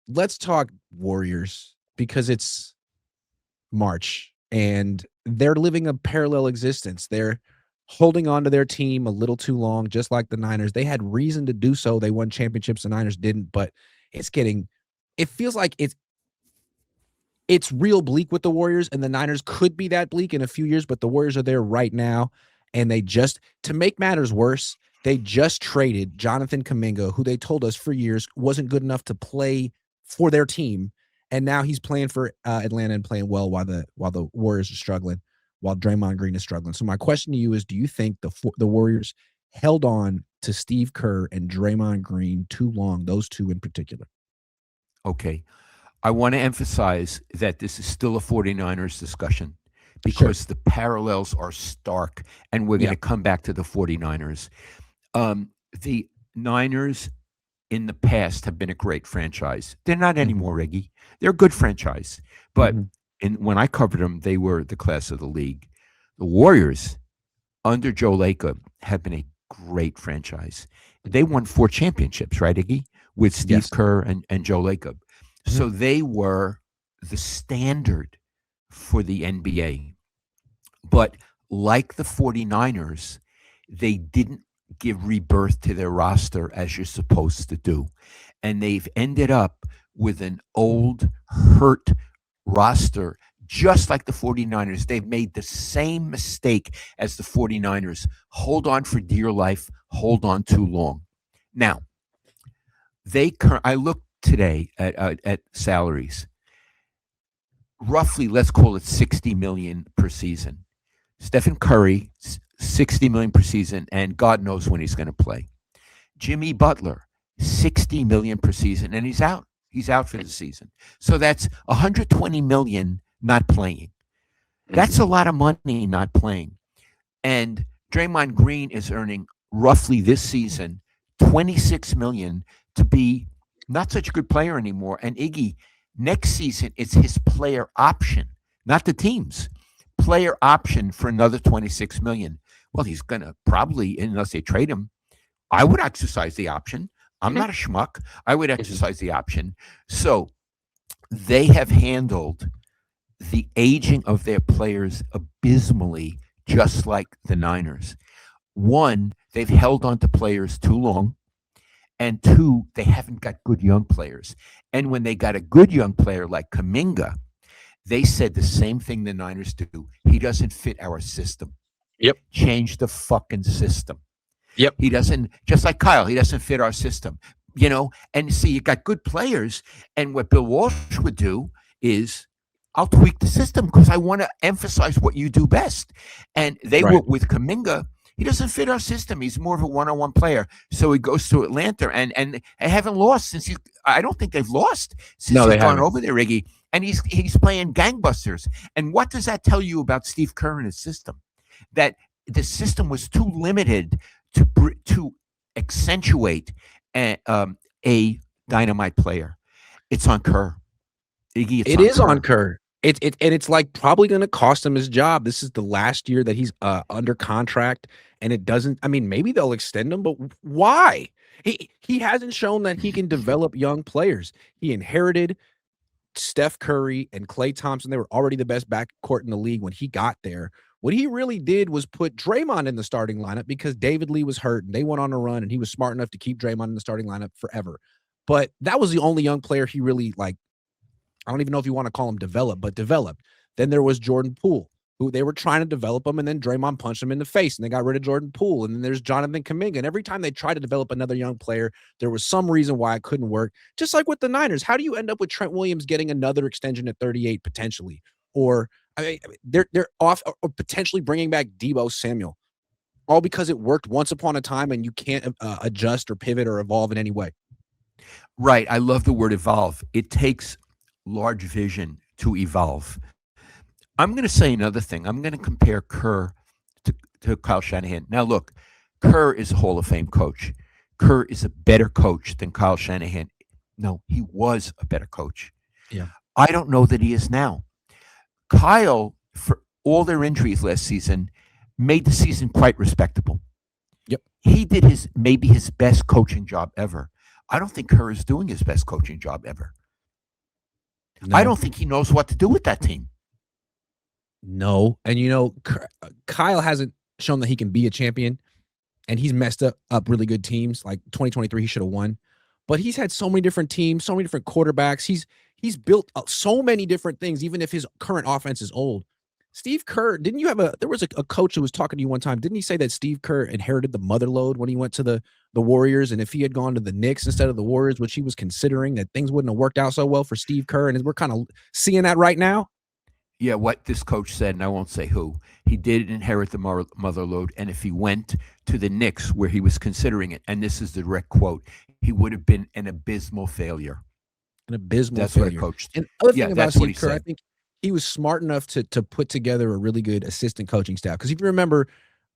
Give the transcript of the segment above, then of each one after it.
let's talk Warriors because it's March and they're living a parallel existence. They're holding on to their team a little too long, just like the Niners. They had reason to do so. They won championships, the Niners didn't, but it feels like it's real bleak with the Warriors, and the Niners could be that bleak in a few years, but the Warriors are there right now. And to make matters worse, they just traded Jonathan Kuminga, who they told us for years wasn't good enough to play for their team. And now he's playing for Atlanta and playing well while the Warriors are struggling, while Draymond Green is struggling. So my question to you is, do you think the Warriors held on to Steve Kerr and Draymond Green too long, those two in particular? Okay. I want to emphasize that this is still a 49ers discussion Sure. because the parallels are stark, and we're going Yeah. to come back to the 49ers. The Niners in the past have been a great franchise. They're not Mm-hmm. anymore, Iggy. They're a good franchise. But Mm-hmm. when I covered them, they were the class of the league. The Warriors, under Joe Lacob, have been a great franchise. They won 4 championships, right, Iggy? With Steve Yes. Kerr and Joe Lacob. Mm-hmm. So they were the standard for the NBA. But like the 49ers, they didn't give rebirth to their roster as you're supposed to do. And they've ended up with an old, hurt roster, just like the 49ers. They've made the same mistake as the 49ers. Hold on for dear life, hold on too long. Now, I looked today at salaries. Roughly, let's call it 60 million per season. Stephen Curry, 60 million per season, and God knows when he's going to play. Jimmy Butler, 60 million per season, and he's out. He's out for the season. So that's 120 million not playing. That's a lot of money not playing. And Draymond Green is earning roughly this season 26 million to be not such a good player anymore. And Iggy, next season it's his player option, not the team's player option for another 26 million. Well, he's gonna probably, unless they trade him, I would exercise the option. I'm not a schmuck. I would exercise the option. So they have handled the aging of their players abysmally, just like the Niners. One, they've held on to players too long. And two, they haven't got good young players. And when they got a good young player like Kuminga, they said the same thing the Niners do. He doesn't fit our system. Yep. Change the fucking system. Yep. He doesn't, just like Kyle, he doesn't fit our system. And see, you got good players. And what Bill Walsh would do is, I'll tweak the system because I want to emphasize what you do best. And they Right. were with Kuminga. He doesn't fit our system. He's more of a one-on-one player. So he goes to Atlanta, and they haven't lost since I don't think they've lost since No, they he's gone haven't. over there, Iggy. And he's playing gangbusters. And what does that tell you about Steve Kerr and his system? That the system was too limited to accentuate a dynamite player. It's on Kerr. Iggy, It is on Kerr. It's like probably going to cost him his job. This is the last year that he's under contract, and it doesn't. I mean, maybe they'll extend him, but why? He hasn't shown that he can develop young players. He inherited Steph Curry and Klay Thompson. They were already the best backcourt in the league when he got there. What he really did was put Draymond in the starting lineup because David Lee was hurt and they went on a run, and he was smart enough to keep Draymond in the starting lineup forever. But that was the only young player he really I don't even know if you want to call him developed. Then there was Jordan Poole, who they were trying to develop him, and then Draymond punched him in the face, and they got rid of Jordan Poole. And then there's Jonathan Kuminga. And every time they tried to develop another young player, there was some reason why it couldn't work. Just like with the Niners, how do you end up with Trent Williams getting another extension at 38 potentially? Or they're off or potentially bringing back Debo Samuel, all because it worked once upon a time, and you can't adjust or pivot or evolve in any way. Right. I love the word evolve. It takes large vision to evolve. I'm going to say another thing. I'm going to compare Kerr to Kyle Shanahan. Now, look, Kerr is a Hall of Fame coach. Kerr is a better coach than Kyle Shanahan. No, he was a better coach. Yeah. I don't know that he is now. Kyle, for all their injuries last season, made the season quite respectable. Yep. He did maybe his best coaching job ever. I don't think Kerr is doing his best coaching job ever. I No, don't think he knows what to do with that team. no. And Kyle hasn't shown that he can be a champion, and he's messed up really good teams. Like 2023, he should have won, but he's had so many different teams, so many different quarterbacks. He's built so many different things, even if his current offense is old. Steve Kerr, didn't you have there was a coach who was talking to you one time. Didn't he say that Steve Kerr inherited the mother load when he went to the Warriors? And if he had gone to the Knicks instead of the Warriors, which he was considering, that things wouldn't have worked out so well for Steve Kerr. And we're kind of seeing that right now. Yeah, what this coach said, and I won't say who, he did inherit the mother load. And if he went to the Knicks, where he was considering it, and this is the direct quote, he would have been an abysmal failure. An abysmal That's failure. what a coach. And other Yeah, thing about that's what he Steve Kerr, I said. think he was smart enough to put together a really good assistant coaching staff. Because if you remember,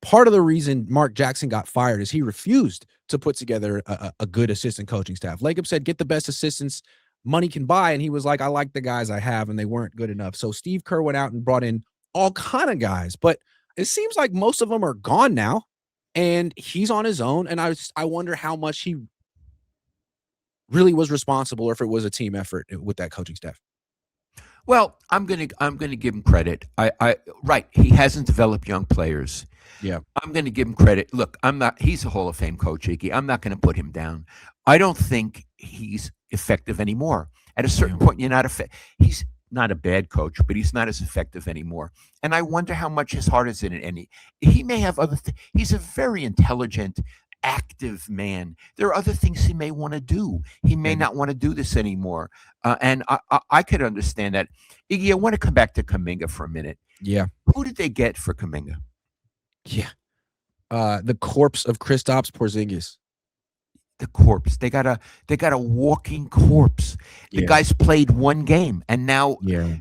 part of the reason Mark Jackson got fired is he refused to put together a good assistant coaching staff. Lacob said, get the best assistants money can buy. And he was like, I like the guys I have, and they weren't good enough. So Steve Kerr went out and brought in all kind of guys. But it seems like most of them are gone now, and he's on his own. And I wonder how much he really was responsible, or if it was a team effort with that coaching staff. Well, I'm gonna give him credit. Right, he hasn't developed young players. Yeah. I'm gonna give him credit. Look, I'm not. He's a Hall of Fame coach, Iggy. I'm not gonna put him down. I don't think he's effective anymore. At a certain point, you're not effective. He's not a bad coach, but he's not as effective anymore. And I wonder how much his heart is in it. And he may have other things. He's a very intelligent, active man. There are other things he may want to do. He may not want to do this anymore. And I could understand that. Iggy, I want to come back to Kuminga for a minute. Yeah. Who did they get for Kuminga? Yeah. The corpse of Kristaps Porzingis. The corpse. They got a walking corpse. The guy's played one game, and now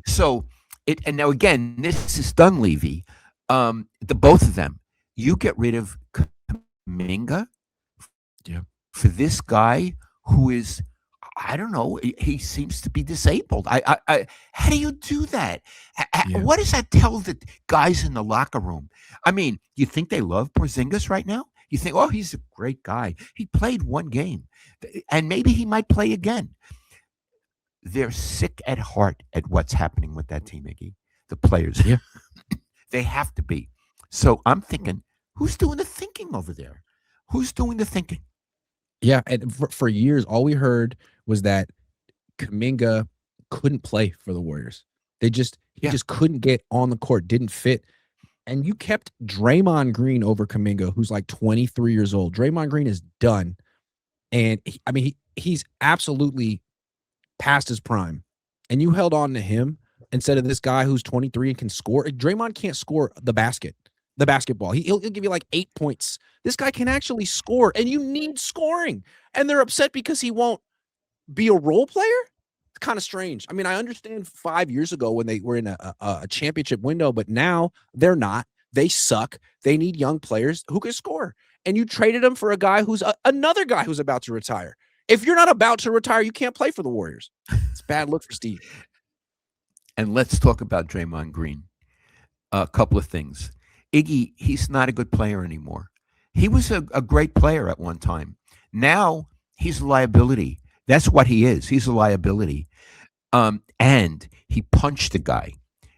so it. And now again, this is Dunleavy. The both of them. You get rid of Kuminga, for this guy who is, I don't know, he seems to be disabled. How do you do that? What does that tell the guys in the locker room? I mean, you think they love Porzingis right now? You think, oh, he's a great guy. He played one game, and maybe he might play again. They're sick at heart at what's happening with that team, Iggy. The players. Yeah. They have to be. So I'm thinking, who's doing the thinking over there? Who's doing the thinking? Yeah, and for years, all we heard was that Kuminga couldn't play for the Warriors. He just couldn't get on the court, didn't fit. And you kept Draymond Green over Kuminga, who's like 23 years old. Draymond Green is done. And he's absolutely past his prime. And you held on to him instead of this guy who's 23 and can score. Draymond can't score the basketball. He'll give you like 8 points. This guy can actually score, and you need scoring. And they're upset because he won't be a role player? It's kind of strange. I mean, I understand 5 years ago when they were in a championship window, but now they're not. They suck. They need young players who can score. And you traded him for a guy who's another guy who's about to retire. If you're not about to retire, you can't play for the Warriors. It's a bad look for Steve. And let's talk about Draymond Green. A couple of things. Iggy, he's not a good player anymore. He was a great player at one time. Now he's a liability. That's what he is. He's a liability. And he punched a guy.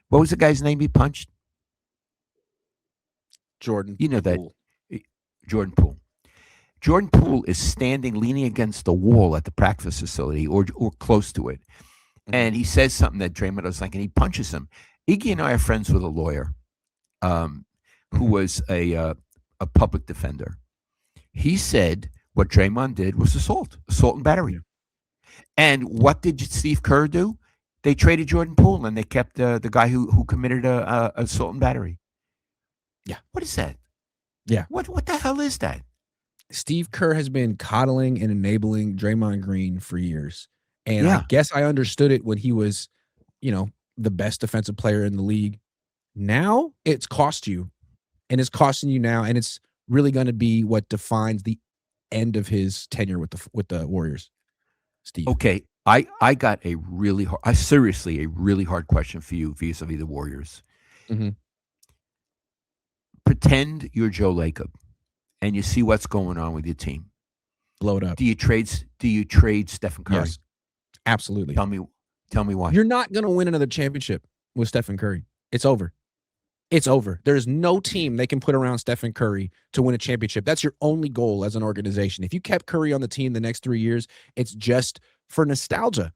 What was the guy's name he punched? Jordan. You know that. Jordan Poole. Jordan Poole is standing, leaning against the wall at the practice facility or close to it. And he says something that Draymond was like, and he punches him. Iggy and I are friends with a lawyer who was a public defender. He said what Draymond did was assault and battery. And what did Steve Kerr do? They traded Jordan Poole and they kept the guy who committed a assault and battery. Yeah. What is that? Yeah. What the hell is that? Steve Kerr has been coddling and enabling Draymond Green for years. And I guess I understood it when he was, the best defensive player in the league. Now it's cost you, and it's costing you now, and it's really going to be what defines the end of his tenure with the Warriors. Steve. Okay, I got a really hard question for you vis-a-vis the Warriors. Mm-hmm. Pretend you're Joe Lacob, and you see what's going on with your team. Blow it up. Do you trade Stephen Curry? Yes, absolutely. Tell Tell me why. You're not going to win another championship with Stephen Curry. It's over. It's over. There's no team they can put around Stephen Curry to win a championship. That's your only goal as an organization. If you kept Curry on the team the next 3 years, it's just for nostalgia.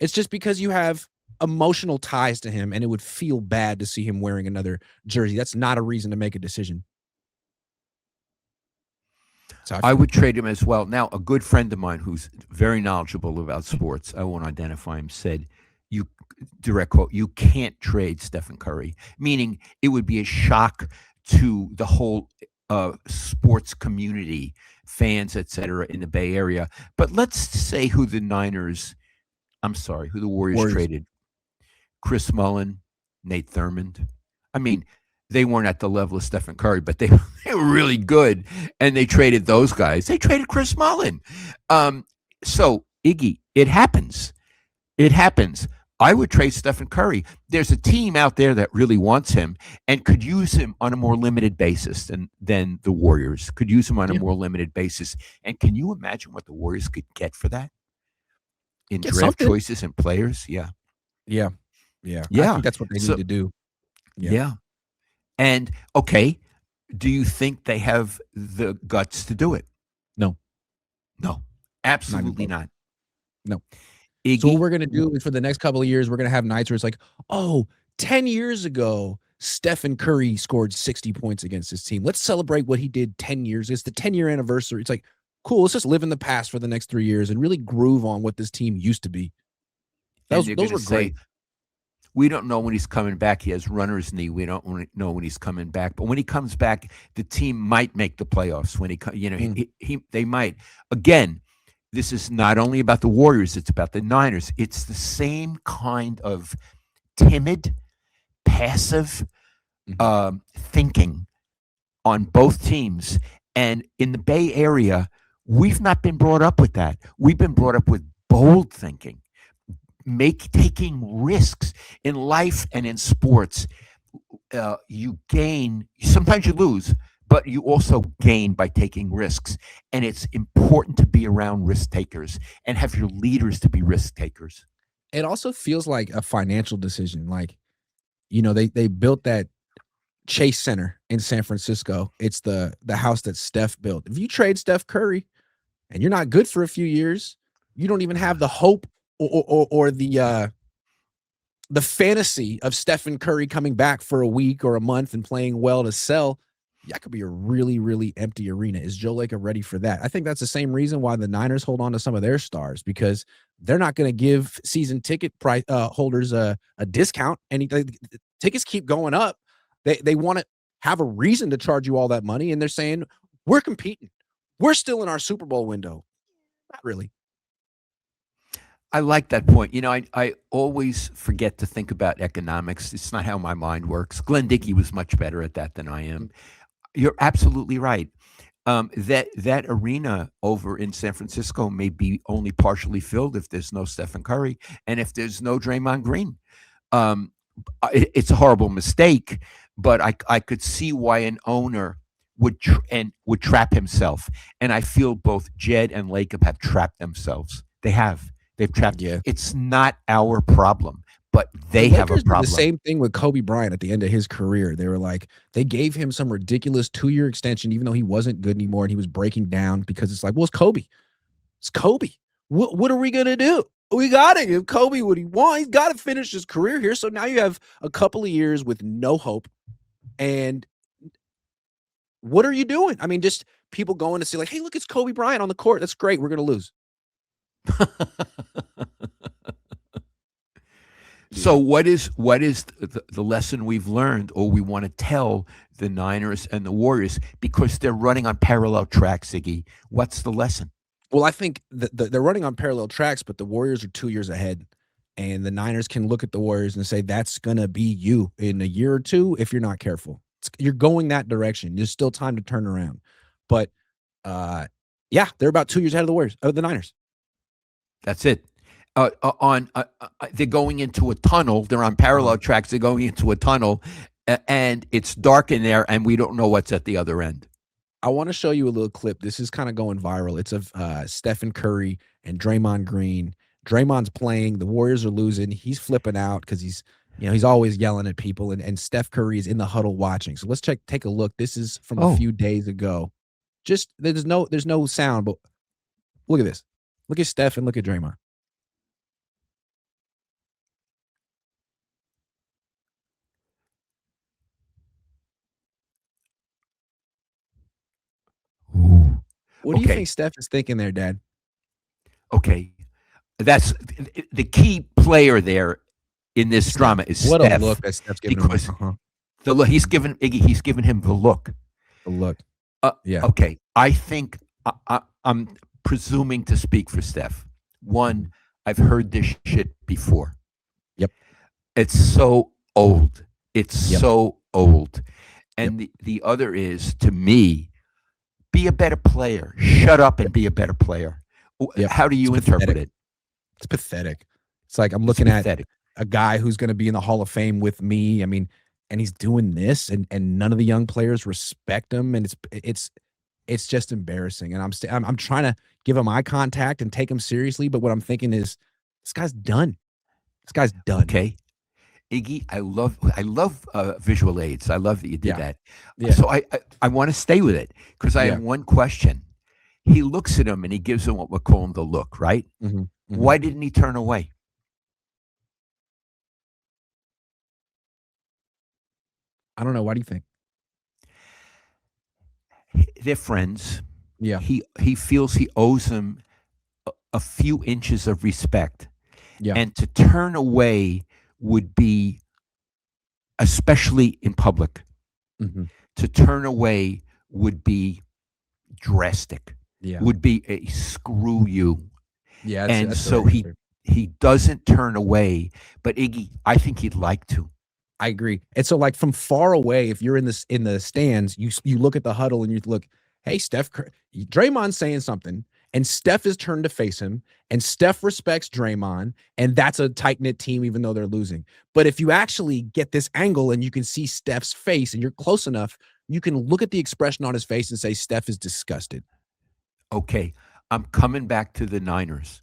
It's just because you have emotional ties to him, and it would feel bad to see him wearing another jersey. That's not a reason to make a decision. I would trade him as well. Now, a good friend of mine who's very knowledgeable about sports, I won't identify him, said, "You direct quote, you can't trade Stephen Curry," meaning it would be a shock to the whole sports community, fans, etc., in the Bay Area. But let's say who the Warriors traded: Chris Mullin, Nate Thurmond. I mean, they weren't at the level of Stephen Curry, but they were really good, and they traded those guys. They traded Chris Mullin. So, Iggy, it happens. It happens. I would trade Stephen Curry. There's a team out there that really wants him and could use him on a more limited basis than the Warriors. Could use him on a more limited basis. And can you imagine what the Warriors could get for that? In draft choices and players? Yeah. I think that's what they need to do. Yeah. And, okay, do you think they have the guts to do it? No. Absolutely not. No. Iggy? So what we're going to do is for the next couple of years, we're going to have nights where it's like, 10 years ago, Stephen Curry scored 60 points against his team. Let's celebrate what he did 10 years. It's the 10-year anniversary. It's like, cool, let's just live in the past for the next 3 years and really groove on what this team used to be. Those were great. We don't know when he's coming back. He has runner's knee. We don't know when he's coming back. But when he comes back, the team might make the playoffs. When they might. Again, this is not only about the Warriors. It's about the Niners. It's the same kind of timid, passive thinking on both teams. And in the Bay Area, we've not been brought up with that. We've been brought up with bold thinking. Taking risks in life and in sports. You gain, sometimes you lose, but you also gain by taking risks. And it's important to be around risk takers and have your leaders to be risk takers. It also feels like a financial decision. Like, they built that Chase Center in San Francisco. It's the house that Steph built. If you trade Steph Curry and you're not good for a few years, you don't even have the hope or the fantasy of Stephen Curry coming back for a week or a month and playing well to sell. That could be a really, really empty arena. Is Joe Lacob ready for that? I think that's the same reason why the Niners hold on to some of their stars, because they're not going to give season ticket holders a discount. And tickets keep going up. They want to have a reason to charge you all that money, and they're saying, we're competing. We're still in our Super Bowl window. Not really. I like that point. I always forget to think about economics. It's not how my mind works. Glenn Dickey was much better at that than I am. You're absolutely right. That arena over in San Francisco may be only partially filled if there's no Stephen Curry and if there's no Draymond Green. It's a horrible mistake, but I could see why an owner would trap himself. And I feel both Jed and Lacob have trapped themselves. They have. They've trapped. Yeah. It's not our problem, but they have a problem. The same thing with Kobe Bryant at the end of his career. They were like, they gave him some ridiculous 2-year extension, even though he wasn't good anymore and he was breaking down, because it's like, well, it's Kobe. It's Kobe. What are we going to do? We got to give Kobe what he wants. He's got to finish his career here. So now you have a couple of years with no hope. And what are you doing? I mean, just people going to see like, hey, look, it's Kobe Bryant on the court. That's great. We're going to lose. So what is the lesson we've learned, or we want to tell the Niners and the Warriors, because they're running on parallel tracks, Iggy? What's the lesson? Well, I think they're running on parallel tracks, but the Warriors are 2 years ahead, and the Niners can look at the Warriors and say, that's going to be you in a year or two if you're not careful. You're going that direction. There's still time to turn around. But, they're about 2 years ahead of the Warriors, of the Niners. That's it. They're going into a tunnel. They're on parallel tracks. They're going into a tunnel, and it's dark in there, and we don't know what's at the other end. I want to show you a little clip. This is kind of going viral. It's of Stephen Curry and Draymond Green Draymond's playing, the Warriors are losing. He's flipping out because he's always yelling at people, and Steph Curry is in the huddle watching. So let's take a look. This is from a Oh, few days ago. Just there's no sound, but look at this. Look at Steph and look at Draymond. ooh. What do you Okay, think Steph is thinking there, Dad? okay. That's the key player there in this Steph. drama is What a Steph look that Steph's giving him. because the look he's given Iggy, he's given him the look. A look. Uh, Yeah. okay, I think I'm presuming to speak for Steph. One, I've heard this shit before. Yep. It's so old. It's Yep. so old. Yep. And the other is, to me, be a better player. Shut up and be a better player. Yep. How do you interpret it? It's pathetic. It's like I'm It's looking at pathetic. a guy who's going to be in the Hall of Fame with me. I mean, and he's doing this, and none of the young players respect him, and it's just embarrassing. And I'm trying to give him eye contact and take him seriously, but what I'm thinking is, this guy's done. This guy's done. Okay. Iggy, I love visual aids. I love that you did Yeah. that. Yeah. So I want to stay with it because I Yeah. have one question. He looks at him and he gives him what we're calling the look, right? Mhm. Mhm. Why didn't he turn away? I don't know. Why do you think? They're friends. Yeah. He feels he owes him a few inches of respect. Yeah. And to turn away would be, especially in public, Mhm. to turn away would be drastic. Yeah. Would be a screw you. Yeah. And that's so the right answer. he doesn't turn away. But Iggy, I think he'd like to. I agree. And so, like, from far away, if you're in the stands, you look at the huddle and you look, hey, Draymond's saying something, and Steph is turned to face him, and Steph respects Draymond, and that's a tight knit team, even though they're losing. But if you actually get this angle and you can see Steph's face, and you're close enough, you can look at the expression on his face and say Steph is disgusted. Okay, I'm coming back to the Niners.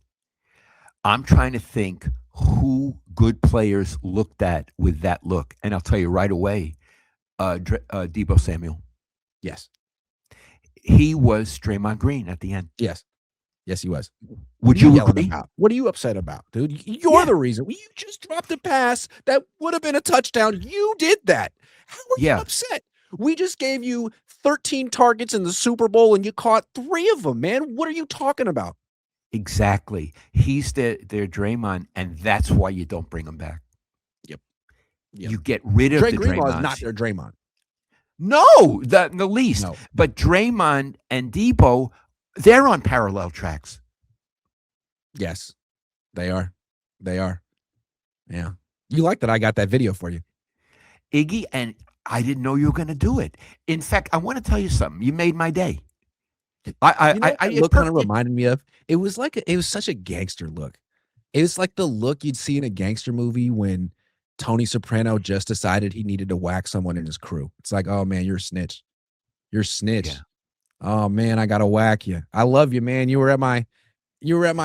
I'm trying to think who good players looked at with that look, and I'll tell you right away, Debo Samuel. Yes. He was Draymond Green at the end. Yes. Yes, he was. Would What are you you yelling agree? about? What are you upset about, dude? You're Yeah. the reason. You just dropped a pass that would have been a touchdown. You did that. How are you Yeah. upset? We just gave you 13 targets in the Super Bowl and you caught 3 of them, man. What are you talking about? Exactly. He's their Draymond, and that's why you don't bring him back. Yep. Yep. You get rid of Dre the Greenlaw is Draymonds. not their Draymond. No, the least. No. But Draymond and Debo, they're on parallel tracks. Yes, they are. They are. Yeah. You like that I got that video for you. Iggy, and I didn't know you were going to do it. In fact, I want to tell you something. You made my day. You know what that look kind of it- reminded me of? It was such a gangster look. It was like the look you'd see in a gangster movie when Tony Soprano just decided he needed to whack someone in his crew. It's like, oh man, you're a snitch. You're a snitch. Yeah. Oh man, I gotta whack you. I love you, man. You were at my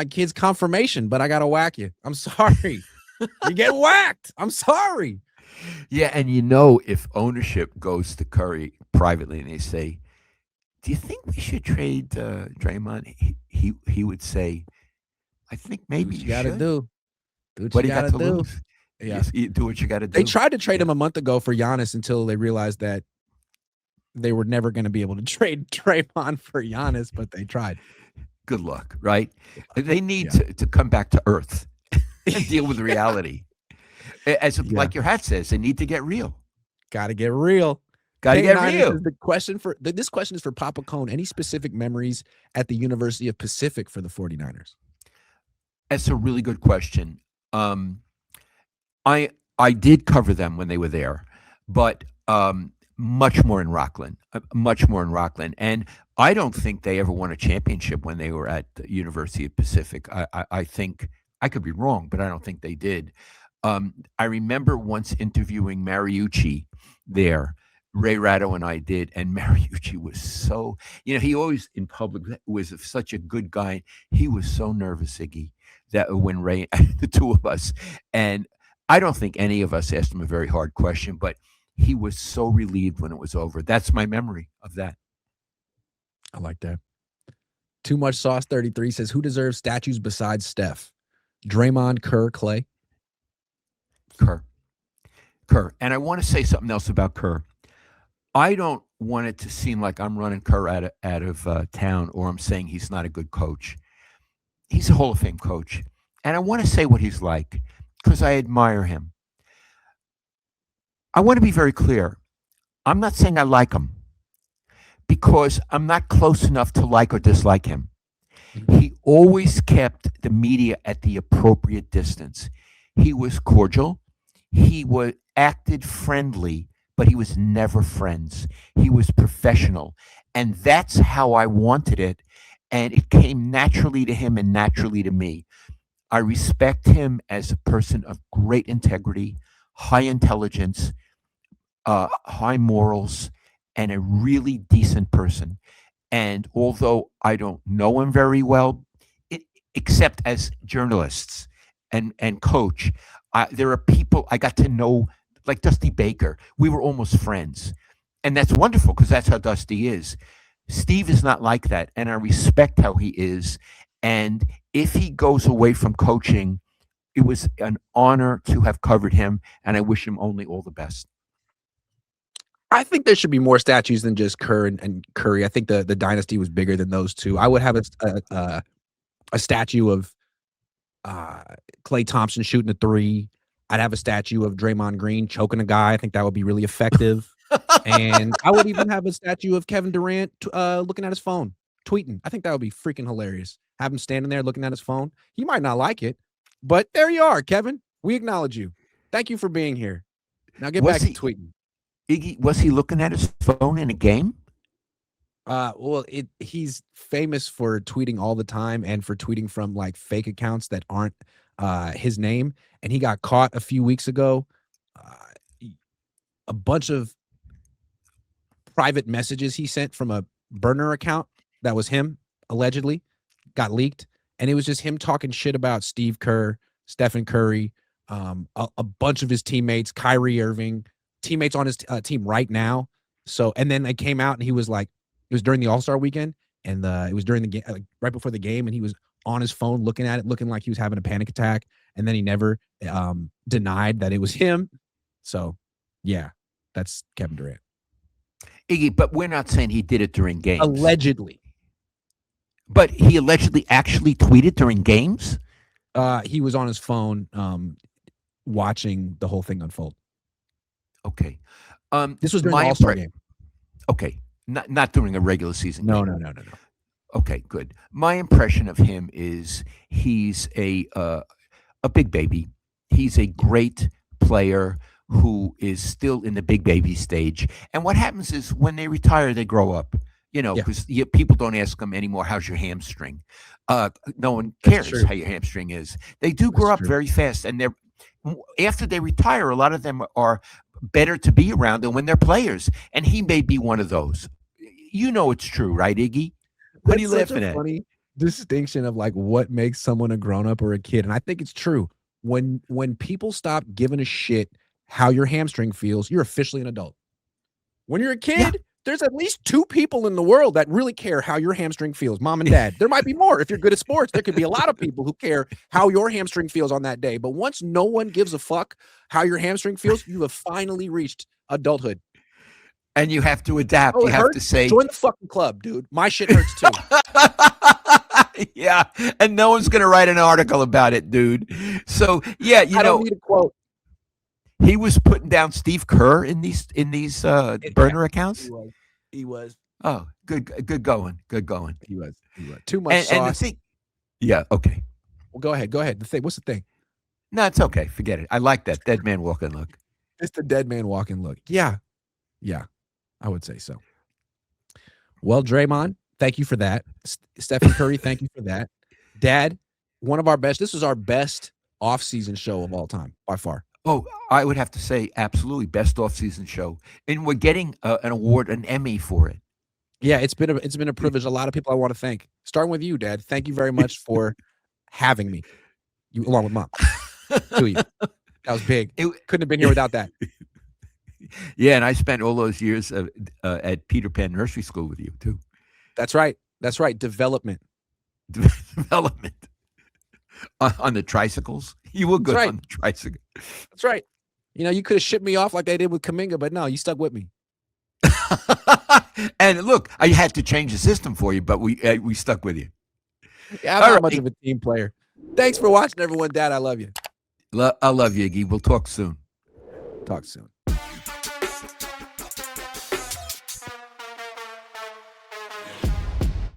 kid's confirmation, but I gotta whack you. I'm sorry. You get whacked. I'm sorry. Yeah, and if ownership goes to Curry privately and they say, "Do you think we should trade Draymond?" He would say, "I think maybe Do what you you gotta should." do. Do what What you do you got gotta to do. lose? Yeah. You do what you got to do. They tried to trade him a month ago for Giannis until they realized that they were never going to be able to trade Draymond for Giannis, but they tried. Good luck, right? They need Yeah. to come back to earth and deal with reality. Like your hat says, they need to get real. Got to get real. Got to Hey, get Niners, real. this question is for Papa Cohn. Any specific memories at the University of Pacific for the 49ers? That's a really good question. I did cover them when they were there, but much more in Rockland, and I don't think they ever won a championship when they were at the University of Pacific. I think I could be wrong, but I don't think they did. I remember once interviewing Mariucci there. Ray Ratto and I did, and Mariucci was so, he always in public was such a good guy. He was so nervous, Iggy. that when Ray, the two of us, and I don't think any of us asked him a very hard question, but he was so relieved when it was over. That's my memory of that. I like that. Too Much Sauce 33 says, who deserves statues besides Steph? Draymond, Kerr, Clay? Kerr. Kerr. And I want to say something else about Kerr. I don't want it to seem like I'm running Kerr out of town, or I'm saying he's not a good coach. He's a Hall of Fame coach. And I want to say what he's like because I admire him. I want to be very clear. I'm not saying I like him because I'm not close enough to like or dislike him. He always kept the media at the appropriate distance. He was cordial. He was acted friendly, but he was never friends. He was professional. And that's how I wanted it. And it came naturally to him and naturally to me. I respect him as a person of great integrity, high intelligence, high morals, and a really decent person. And although I don't know him very well, it, except as journalists and coach, there are people I got to know, like Dusty Baker. We were almost friends. And that's wonderful because that's how Dusty is. Steve is not like that. And I respect how he is. And if he goes away from coaching, it was an honor to have covered him. And I wish him only all the best. I think there should be more statues than just Kerr and Curry. I think the dynasty was bigger than those two. I would have a statue of Klay Thompson shooting a three. I'd have a statue of Draymond Green choking a guy. I think that would be really effective. And I would even have a statue of Kevin Durant looking at his phone, tweeting. I think that would be freaking hilarious. Have him standing there looking at his phone. He might not like it, but there you are, Kevin. We acknowledge you. Thank you for being here. Now get back to tweeting. Iggy, was he looking at his phone in a game? Well, he's famous for tweeting all the time and for tweeting from like fake accounts that aren't his name. And he got caught a few weeks ago. A bunch of private messages he sent from a burner account that was him, allegedly, got leaked. And it was just him talking shit about Steve Kerr, Stephen Curry, a bunch of his teammates, Kyrie Irving, teammates on his team right now. So, and then they came out and he was like, it was during the All-Star weekend, and it was during the game, like right before the game, and he was on his phone looking at it, looking like he was having a panic attack, and then he never denied that it was him. So, yeah, that's Kevin Durant. Iggy, but we're not saying he did it during games. Allegedly. But he allegedly actually tweeted during games? He was on his phone watching the whole thing unfold. Okay. This was during the All-Star game. Okay. Not during a regular season game. No. Okay, good. My impression of him is he's a big baby. He's a great player who is still in the big baby stage. And what happens is when they retire, they grow up. Because people don't ask them anymore, how's your hamstring? No one cares how your hamstring is. They do grow up very fast. And after they retire, a lot of them are better to be around than when they're players. And he may be one of those. It's true, right, Iggy? What are you laughing at? Funny distinction of like what makes someone a grown-up or a kid. And I think it's true. When people stop giving a shit how your hamstring feels, you're officially an adult. When you're a kid, there's at least two people in the world that really care how your hamstring feels, mom and dad. There might be more. If you're good at sports, there could be a lot of people who care how your hamstring feels on that day. But once no one gives a fuck how your hamstring feels, you have finally reached adulthood. And you have to adapt. You have to say, join the fucking club, dude. My shit hurts too. Yeah. And no one's going to write an article about it, dude. So, yeah, I don't need a quote. He was putting down Steve Kerr in these burner accounts. He was. Oh, good going. He was. Too much sauce. And yeah. Okay. Well, go ahead. The thing. What's the thing? No, it's okay. Forget it. I like that dead man walking look. It's the dead man walking look. Yeah. I would say so. Well, Draymond, thank you for that. Stephen Curry, thank you for that. Dad, one of our best. This is our best off-season show of all time, by far. Oh, I would have to say absolutely best off-season show, and we're getting an award, an Emmy for it. Yeah, it's been a privilege. A lot of people I want to thank. Starting with you, Dad. Thank you very much for having me. You along with mom. 2 of you. That was big. It- Couldn't have been here without that. Yeah, and I spent all those years at Peter Pan Nursery School with you too. That's right. That's right. Development. Development on the tricycles. You were good right. on the tricycle. That's right. You know, you could have shipped me off like they did with Kuminga, but no, you stuck with me. And look, I had to change the system for you, but we stuck with you. Yeah, I'm not much of a team player. Thanks for watching, everyone. Dad, I love you. I love you, Iggy. We'll talk soon. Talk soon.